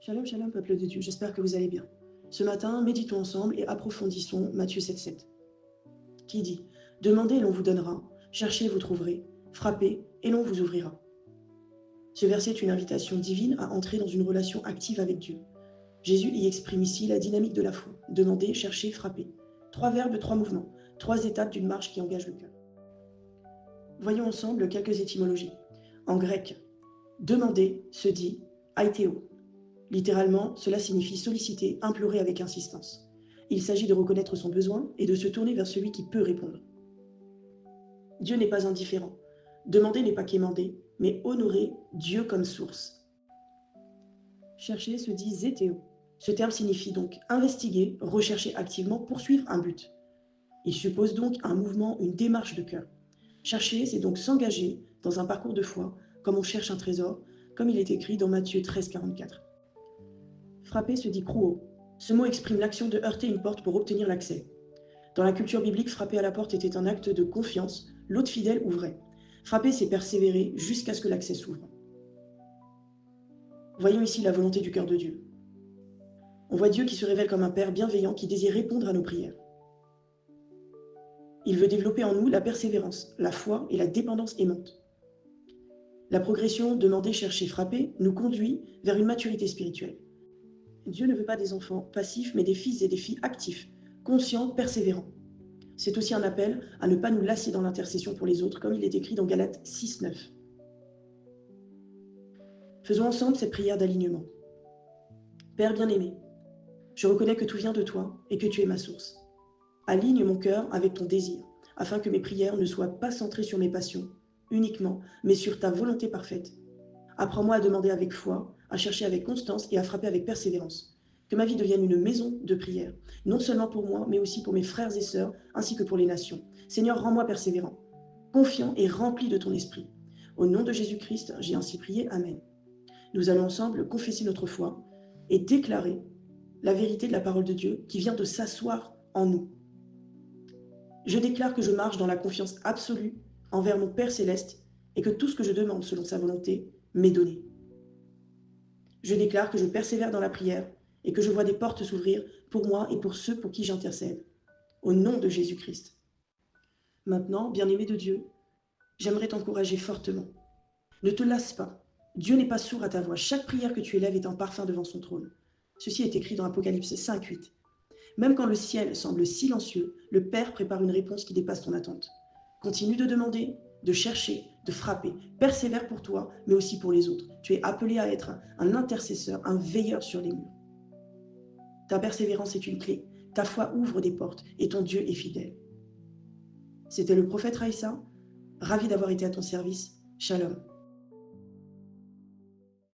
Shalom, shalom, peuple de Dieu, j'espère que vous allez bien. Ce matin, méditons ensemble et approfondissons Matthieu 7,7, qui dit « Demandez et l'on vous donnera, cherchez et vous trouverez, frappez et l'on vous ouvrira ». Ce verset est une invitation divine à entrer dans une relation active avec Dieu. Jésus y exprime ici la dynamique de la foi, demander, chercher, frapper. 3 verbes, 3 mouvements, 3 étapes d'une marche qui engage le cœur. Voyons ensemble quelques étymologies. En grec, demander se dit aiteo. Littéralement, cela signifie solliciter, implorer avec insistance. Il s'agit de reconnaître son besoin et de se tourner vers celui qui peut répondre. Dieu n'est pas indifférent. Demander n'est pas quémander, mais honorer Dieu comme source. Chercher se dit zétéo. Ce terme signifie donc investiguer, rechercher activement, poursuivre un but. Il suppose donc un mouvement, une démarche de cœur. Chercher, c'est donc s'engager dans un parcours de foi, comme on cherche un trésor, comme il est écrit dans Matthieu 13, 44. Frapper se dit crouo. Ce mot exprime l'action de heurter une porte pour obtenir l'accès. Dans la culture biblique, frapper à la porte était un acte de confiance, l'hôte fidèle ouvrait. Frapper, c'est persévérer jusqu'à ce que l'accès s'ouvre. Voyons ici la volonté du cœur de Dieu. On voit Dieu qui se révèle comme un Père bienveillant qui désire répondre à nos prières. Il veut développer en nous la persévérance, la foi et la dépendance aimante. La progression demander, chercher, frapper nous conduit vers une maturité spirituelle. Dieu ne veut pas des enfants passifs, mais des fils et des filles actifs, conscients, persévérants. C'est aussi un appel à ne pas nous lasser dans l'intercession pour les autres, comme il est écrit dans Galates 6, 9. Faisons ensemble cette prière d'alignement. Père bien-aimé, je reconnais que tout vient de toi et que tu es ma source. Aligne mon cœur avec ton désir, afin que mes prières ne soient pas centrées sur mes passions, uniquement, mais sur ta volonté parfaite. Apprends-moi à demander avec foi, à chercher avec constance et à frapper avec persévérance. Que ma vie devienne une maison de prière, non seulement pour moi, mais aussi pour mes frères et sœurs, ainsi que pour les nations. Seigneur, rends-moi persévérant, confiant et rempli de ton esprit. Au nom de Jésus-Christ, j'ai ainsi prié. Amen. Nous allons ensemble confesser notre foi et déclarer la vérité de la parole de Dieu qui vient de s'asseoir en nous. Je déclare que je marche dans la confiance absolue envers mon Père céleste et que tout ce que je demande selon sa volonté m'est donné. Je déclare que je persévère dans la prière et que je vois des portes s'ouvrir pour moi et pour ceux pour qui j'intercède. Au nom de Jésus-Christ. Maintenant, bien-aimé de Dieu, j'aimerais t'encourager fortement. Ne te lasse pas. Dieu n'est pas sourd à ta voix. Chaque prière que tu élèves est un parfum devant son trône. Ceci est écrit dans Apocalypse 5, 8. Même quand le ciel semble silencieux, le Père prépare une réponse qui dépasse ton attente. Continue de demander, de chercher, de frapper. Persévère pour toi, mais aussi pour les autres. Tu es appelé à être un intercesseur, un veilleur sur les murs. Ta persévérance est une clé. Ta foi ouvre des portes et ton Dieu est fidèle. C'était le prophète Raïssa. Ravi d'avoir été à ton service. Shalom.